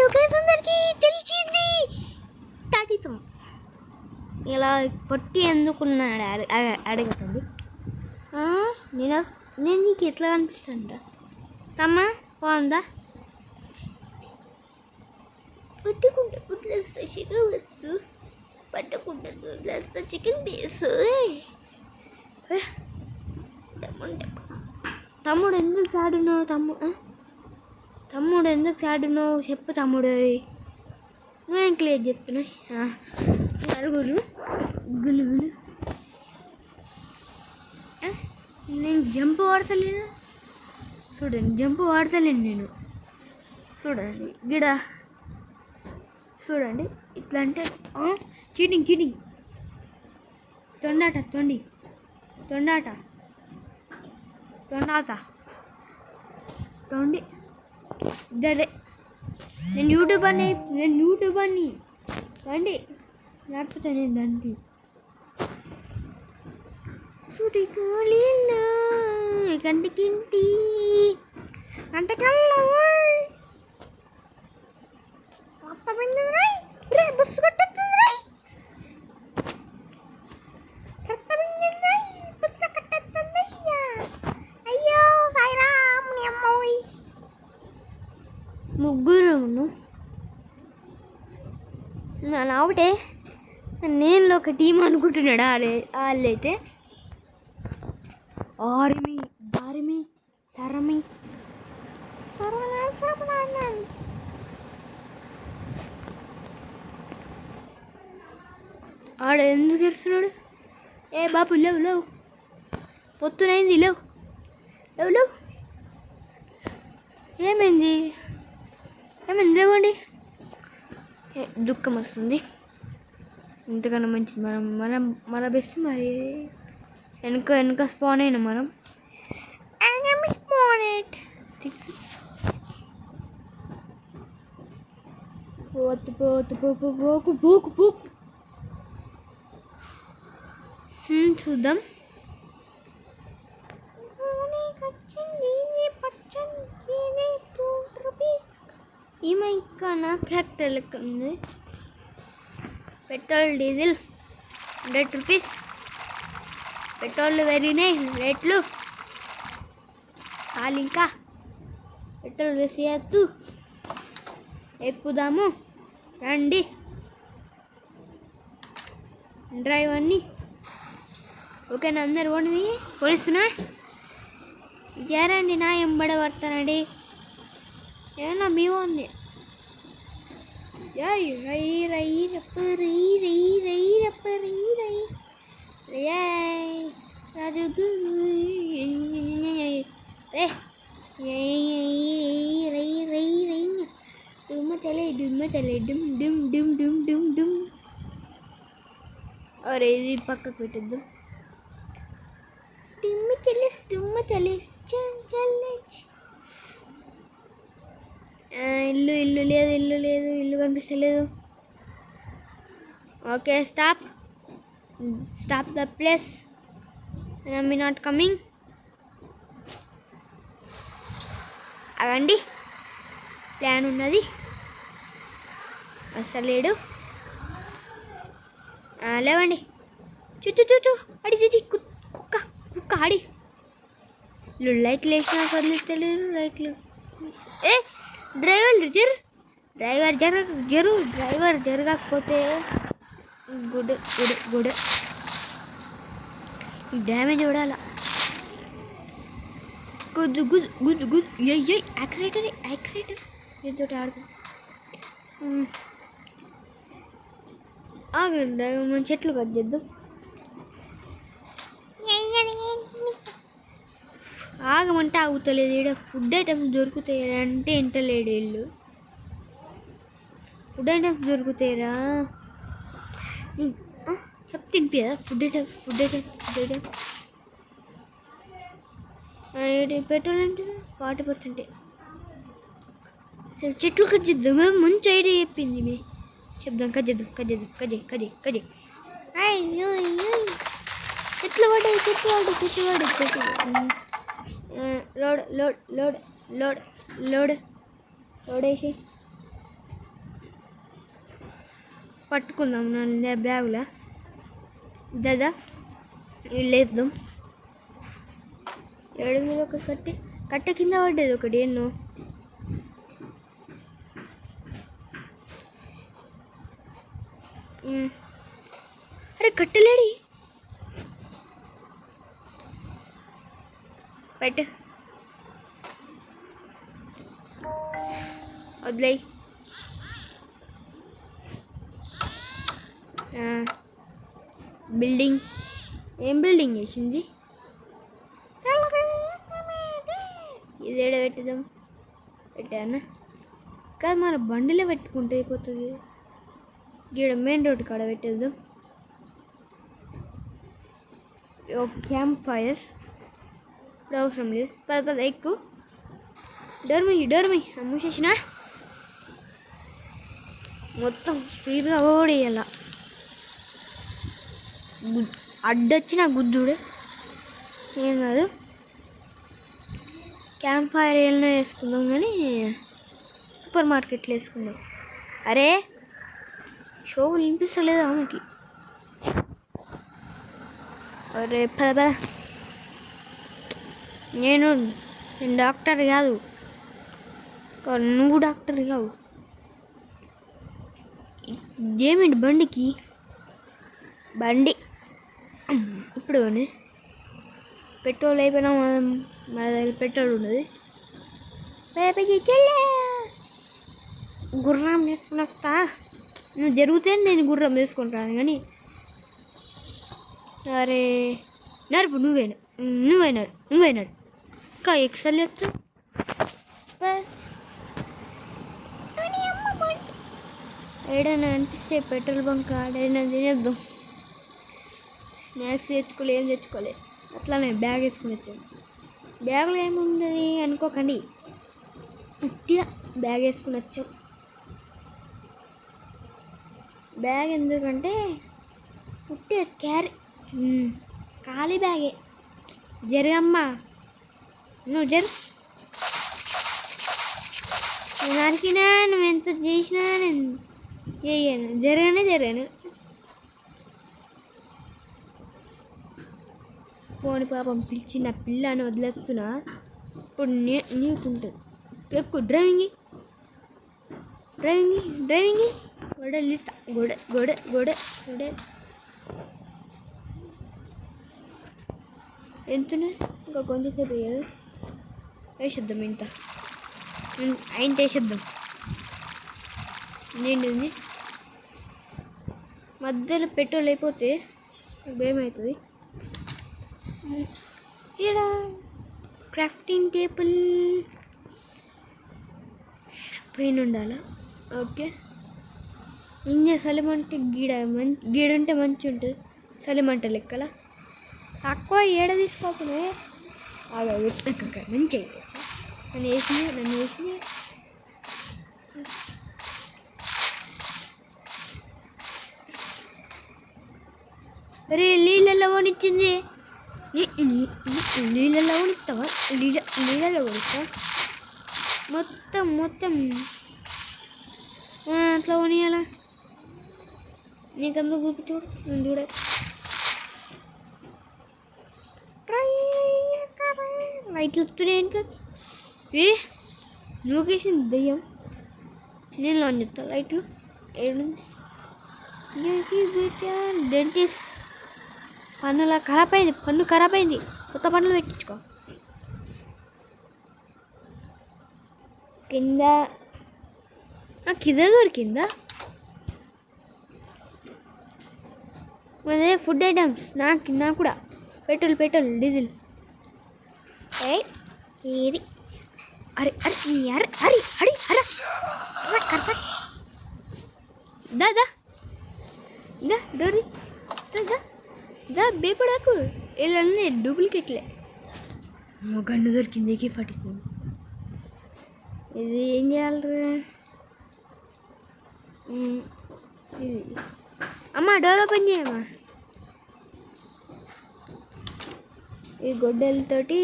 Location అందరికీ తెలిసింది. తాటితం ఇలా పొట్టి ఎందుకున్నాడు అడుగుతుంది. నేను నీకు ఎట్లా కనిపిస్తాను తమ్మ? బాగుందా? పట్టుకుంటా వదిలేస్తా చికెన్ వద్దు, పట్టుకుంటా వదిలేస్తా చికెన్ పీస్. తమ్ముడు ఎందుకు సాడునో? తమ్ముడు ఎందుకు సాడునో చెప్పు తమ్ముడు. నేను క్లియర్ చెప్తున్నా. నలుగురు గులుగులు. నేను జంప్ వాడతలేను చూడండి, జంప్ వాడతలేను నేను. చూడండి గిడ చూడండి ఇట్లా అంటే చీటింగ్. తొండాట ఇద్దరే. నేను యూట్యూబర్ని రండి, లేకపోతే నేను దండి సుడిగాలిలో కంటికింటి అంటకల్లో బస్సు కట్టొస్తుంది. అయ్యో సాయిరామ్ నీ అమ్మోయ్. ముగ్గురును నా ఒకటే, నేను ఒక టీం అనుకుంటున్నాడు. వాళ్ళైతే ఆర్మీ సరమి ఆడ ఎందుకు ఎడుతున్నాడు? ఏ బాబు లేవు పొత్తునైంది, లేవు. ఏమైంది లేవండి. దుఃఖం వస్తుంది. ఇంతకన్నా మంచిది మన బెస్ట్. మరి వెనక స్పాన్ అయినా మనం పోకు చూద్దాం. ఈమె ఇంకా నా క్యారెక్టర్ లెక్క ఉంది. Petrol diesel 100 rupees. పెట్రోల్ పెరిగినాయి రేట్లు. వాళ్ళు ఇంకా పెట్రోల్ వేసేయద్దు, ఎక్కుదాము రండి. డ్రైవర్ని ఓకేనా? అందరు పోలీసునా జరండి, నా ఎంబడ పడతానండి. ఏమన్నా మీ వాడిని రాజు డుమ్మ డుమ్. అరే ఇది పక్కకు పెట్టద్దు. డుమ్మ చలేస్ ఇల్లు లేదు, ఇల్లు కనిపిస్తలేదు. Okay stop the place. Me not coming. అవండి ప్లాన్ ఉన్నది. అసలేడు లేవండి. చూ అడి కుక్క ఆడి లైట్లు వేసినా వదిలేస్తలేరు. లైట్లు డ్రైవర్ జరగకపోతే గుడ్ డ్యామేజ్ చూడాల. గుద్దు యాక్సిలేటర్ ఏదో ఆడుతుంది. మన చెట్లు కట్ చేద్దాం. ఆగమంటే ఆగుతలేదు. ఇక్కడ ఫుడ్ ఐటమ్స్ దొరుకుతాయా అంటే ఇంటలేడు వీళ్ళు. ఫుడ్ ఐటమ్స్ దొరుకుతాయరా చెప్ తినిపిదా? ఫుడ్ ఐటమ్స్ పెట్రోల్ అంటే 40%. చెట్లు కట్ చేద్దాం. మంచి ఐడియా చెప్పింది మీ. చెప్దాం కట్ చేద్దాం. అయ్యో చెట్లు పడ్డాయి. లోడ్ వేసి పట్టుకుందాం నా బ్యాగులో. దాదా లేద్దాం. ఏడు మీద ఒక కట్ట కింద పడ్డది ఒకటి. ఎన్నో అరే కట్టలేడి పెట్టు వదిలేయి. బిల్డింగ్ ఏం బిల్డింగ్ వేసింది? ఇది ఏడ పెట్టుదాం? పెట్టానా కాదు, మన బండిలో పెట్టుకుంటే అయిపోతుంది. గీడ మెయిన్ రోడ్ కాడ పెట్టేద్దాం. క్యాంప్ ఫైర్ ఇప్పుడు అవసరం లేదు. పద ఎక్కువ డోర్మయ్యి మూసేసిన. మొత్తం స్పీడ్గా ఓడేయాల. అడ్డొచ్చిన గుద్దుడే ఏం కాదు. క్యాంప్ ఫైర్ ఏమైనా వేసుకుందాం, కానీ సూపర్ మార్కెట్లో వేసుకుందాం. అరే షో వినిపిస్తలేదు ఆమెకి. అరే పద నేను డాక్టర్ కాదు, నువ్వు డాక్టర్ కావు. ఏమిటి బండి ఇప్పుడు పెట్రోల్ అయిపోయినా మన దగ్గర పెట్రోల్ ఉన్నది. గుర్రం వేసుకుని వస్తా. నువ్వు జరిగితే నేను గుర్రం వేసుకుంటాను. కానీ అరే నడుపు, నువ్వైనాడు ఇంకా ఎక్సల్ చెప్తా. ఏడైనా అనిపిస్తే పెట్రోల్ బంక్ ఆడైనా తినేద్దాం. స్నాక్స్ తెచ్చుకోలే, ఏం తెచ్చుకోలే, అట్లానే బ్యాగ్ వేసుకుని వచ్చాను. బ్యాగ్లో ఏముంది అనుకోకండి, ఉట్టిగా బ్యాగ్ వేసుకుని వచ్చాం. బ్యాగ్ ఎందుకంటే ఉట్టిగా క్యారీ, ఖాళీ బ్యాగే. జరగమ్మా, నువ్వు నరికినా, నువ్వు ఎంత చేసినా నేను జరగను. పోని పాపం పిలిచి నా పిల్లని వదిలేస్తున్నా. ఇప్పుడు నీకుంటుంది ఎక్కువ డ్రైవింగ్ గొడవలిస్తా. గొడ ఎంతున్నాయి? ఇంకా కొంచెంసేపు వేయదు. వేసేద్దాం, ఇంత ఆయన వేసేద్దాం. ఏంటిది మధ్యలో పెట్రోల్ అయిపోతే భయం అవుతుంది. ఇక్కడ క్రాఫ్టింగ్ టేబుల్ పైన ఉండాలా? ఓకే. ఇంజ సలిమంటే గీడంటే మంచి ఉంటుంది. సలిమంట లెక్కల తక్కువ ఏడ తీసుకోకపోతే మంచి అయిపోతుంది. నన్ను వేసింది అరే నీళ్ళల్లో కొనిచ్చింది. నీళ్ళల్లో కొనిస్తావా? నీళ్ళల్లో కొనిస్తా. మొత్తం అట్లా కొనియాలా? నీకంతా చూపించూడు, నేను చూడ. లైట్లు వస్తున్నాయి ఇంకా. నువ్వుకేసింది దయ్యం. నేను లాంచ్ చెప్తా. లైట్లు ఏడుంది? డెంటిస్ట్ పన్నులా ఖరాబ్ అయింది. కొత్త పన్నులు పెట్టించుకో. కింద దొరికిందా? అదే ఫుడ్ ఐటమ్స్ నాకు కూడా. Petrol diesel. ఏది? అరే డోరీ బేపడాకు. ఇలా డూప్లికేట్లే. గన్ను దొరికింది, AK-47. ఇది ఏం చేయాలి? ఇది అమ్మా డోర్ ఓపెన్ చేయమ్మా. ఈ గొడ్డలతోటి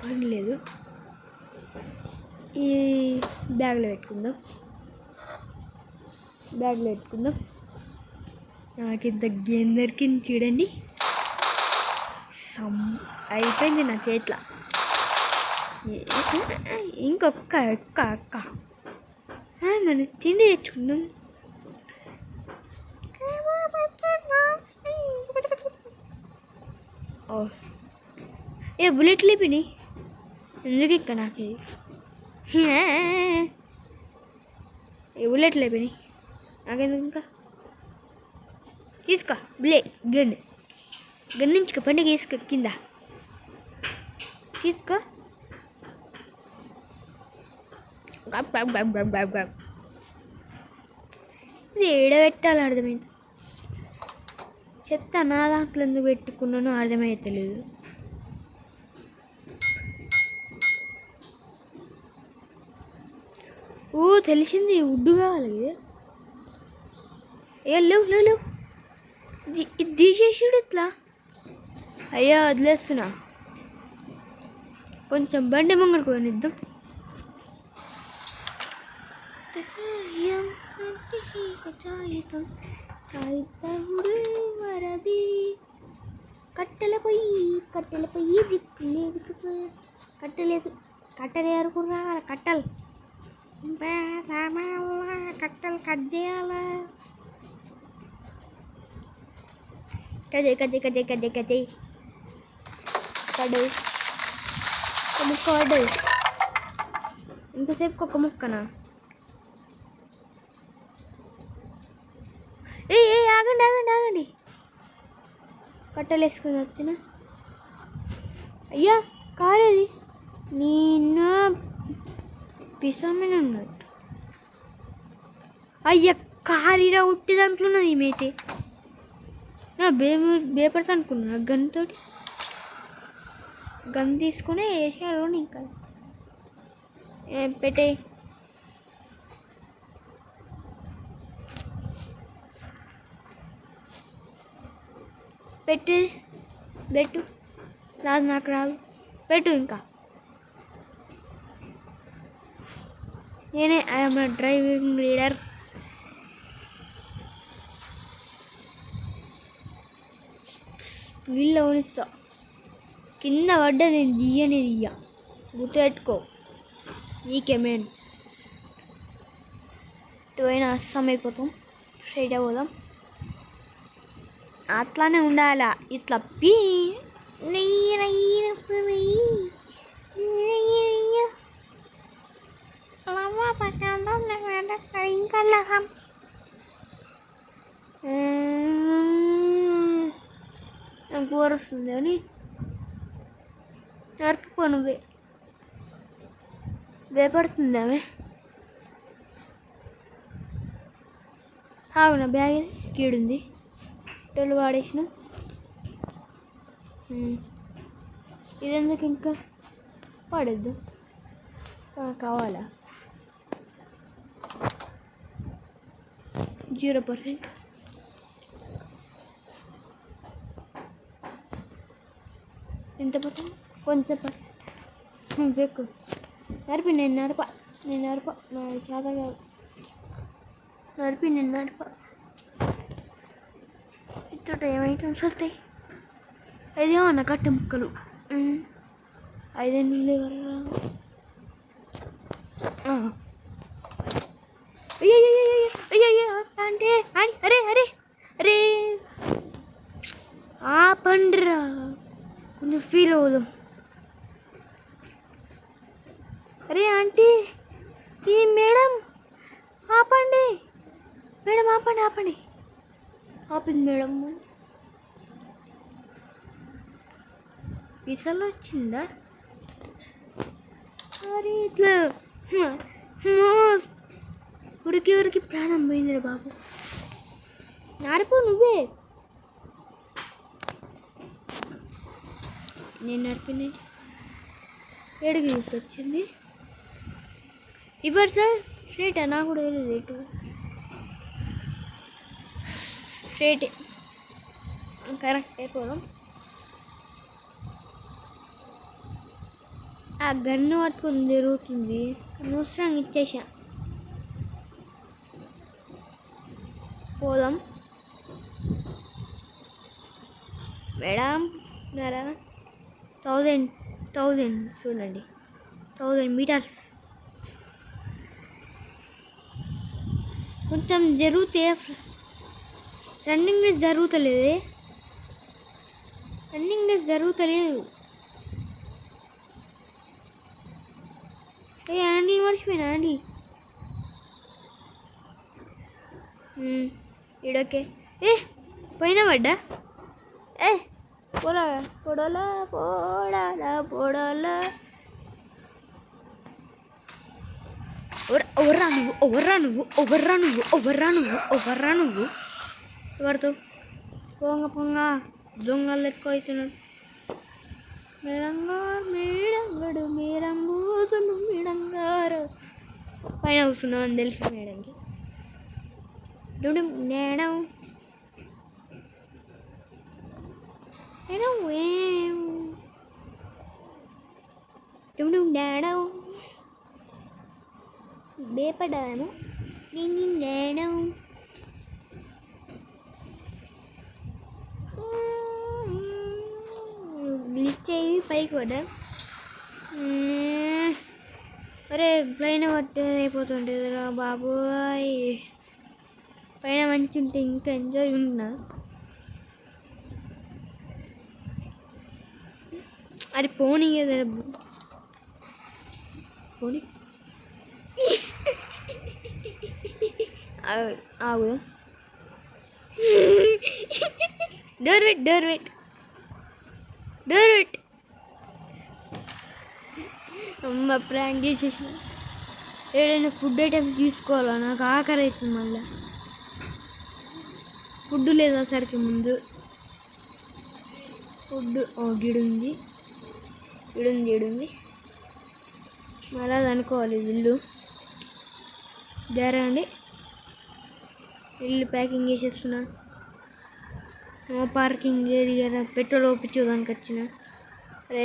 పని లేదు. ఈ బ్యాగ్లో పెట్టుకుందాం. బ్యాగ్లో పెట్టుకుందాం. నాకు ఇంత గేమ్ దొరికింది చూడండి. అయిపోయింది నా చేతిలో. ఇంకొక్క అక్క మనం తిండి తెచ్చుకుందాం. ఏ బుల్లెట్ లేపినాయి ఎందుకు ఇక్కడ నాకు ఇది ఏ బుల్లెట్ లేపినాయి నాకెందుకు ఇంకా తీసుకో గన్ గన్నించుకో పండుగ వేసుకో కింద తీసుకో. ఇది ఏడబెట్టాలి అర్థమైంది. చెత్త నా దాంట్లో ఎందుకు పెట్టుకున్నానో అర్థమైతలేదు. తెలిసింది ఉడ్డు కావాలి. లేవు ఇది తీసేసాడు ఇట్లా. అయ్యా వదిలేస్తున్నా. కొంచెం బండి ముంగడికి పోనిద్దాం. కట్టెల పొయ్యి దిక్కులేదు. కట్టెలు ఏరుకురా కట్టెలు కట్ చేయాలా. కజయ్ ఒక ముక్క పడ్డది. ఇంతసేపు ఒక ముక్కనా? ఆగండి కట్టెలు వేసుకొని వచ్చిన. అయ్యా కారేది నేను పిసమైన ఉన్నట్టు. అయ్యా కారీరా ఉట్టి దాంట్లో ఉన్నది ఈమెయితే. భయపడతా అనుకున్నా. గన్ తీసుకుని వేసాడు. ఇంకా పెట్టే పెట్టు రాదు, నాకు రాదు. పెట్టు ఇంకా. నేనే ఐఎమ్ డ్రైవింగ్ లీడర్. వీళ్ళు ఓడిస్తా. కింద పడ్డది నేను దియ్య గుర్తుపెట్టుకో. నీకేమేం పోయినా అస్సాం అయిపోతాం. స్ట్రైట్ పోదాం. అట్లానే ఉండాలా. ఇట్లా ఇంకా కూర వస్తుంది అని నరుపుకో. నువ్వే భయపడుతుంది ఆమె. అవునా బ్యాగ్ కీడుంది. టోళ్ళు వాడేసిన. ఇదెందుకు ఇంకా వాడద్దు. కావాలా 0%. ఎంత పర్సెంట్? కొంచెం పర్సెంట్ ఎక్కువ నడిపి. నేను నడప నా చాలా కాదు. నేను నడప. ఇట్ట ఏమైటమ్స్ వస్తాయి. అదేమో అన్న కట్టె ముక్కలు 5 ఎవరు. అయ్యో అంటే అరే ఆ పండ్రా కొంచెం ఫీల్ అవుదాం. అరే ఆంటీ ఈ మేడం ఆపండి. మేడం ఆపండి. ఆపింది మేడం. పిసలు వచ్చిందా? అరే ఇట్లా ఉరికి ప్రాణం పోయింది బాబు. నడుపు నువ్వే. నేను నడిపిన ఏడుగు తీసుకొచ్చింది. ఇవ్వరు సార్. స్ట్రైటా? నాకు కూడా తెలియదు. ఎటు స్ట్రైటే కరెక్ట్ అయిపోదాం. ఆ గన్ను పట్టుకుని తిరుగుతుంది. అనవసరంగా ఇచ్చేసా. పోదాం. మేడం ఉన్నారా? 1000 చూడండి, 1000 మీటర్స్. కొంచెం జరిగితే రన్నింగ్ రేస్ జరుగుతలేదు. ఏ హ్యాండిల్ మర్చిపోయినా హ్యాండిల్. ఈడోకే. ఏ పైన పడ్డా. ఏ పొడలా ఎవర్రా నువ్వు ఎవరితో పొంగ దొంగలు ఎక్కువ అవుతున్నాడు. మేడంగాడు మేడంగారు పైన కూర్చున్నావు అని తెలుసు మేడంకి. నేడం బేపడాను నేను గ్లిచ్ అయ్యి పైకి పడ్డా. అరే పైన పట్టేది అయిపోతుంటుంది రా బాబోయ్. పైన మంచి ఉంటే ఇంకా ఎంజాయ్ ఉన్నా. అది పోనీ పోనీ ఆగుదాం. డోర్ వెయిట్ అమ్మ ప్రాంక్ చేసేసిన. ఏదైనా ఫుడ్ ఐటమ్స్ తీసుకోవాలా, నాకు ఆకలి అవుతుంది. మళ్ళీ ఫుడ్ లేదా సరికి ముందు ఫుడ్ గిడుంది మళ్ళీ అది అనుకోవాలి. ఇల్లు జరండి, ఇల్లు ప్యాకింగ్ చేసేస్తున్నా. No parking area. పెట్రోల్ ఒప్పించోదానికి వచ్చిన. రే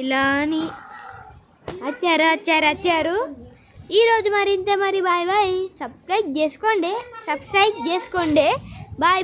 ఇలా అని వచ్చారు. ఈరోజు మరి ఇంతే. మరి బాయ్. సబ్స్క్రైబ్ చేసుకోండి. బాయ్.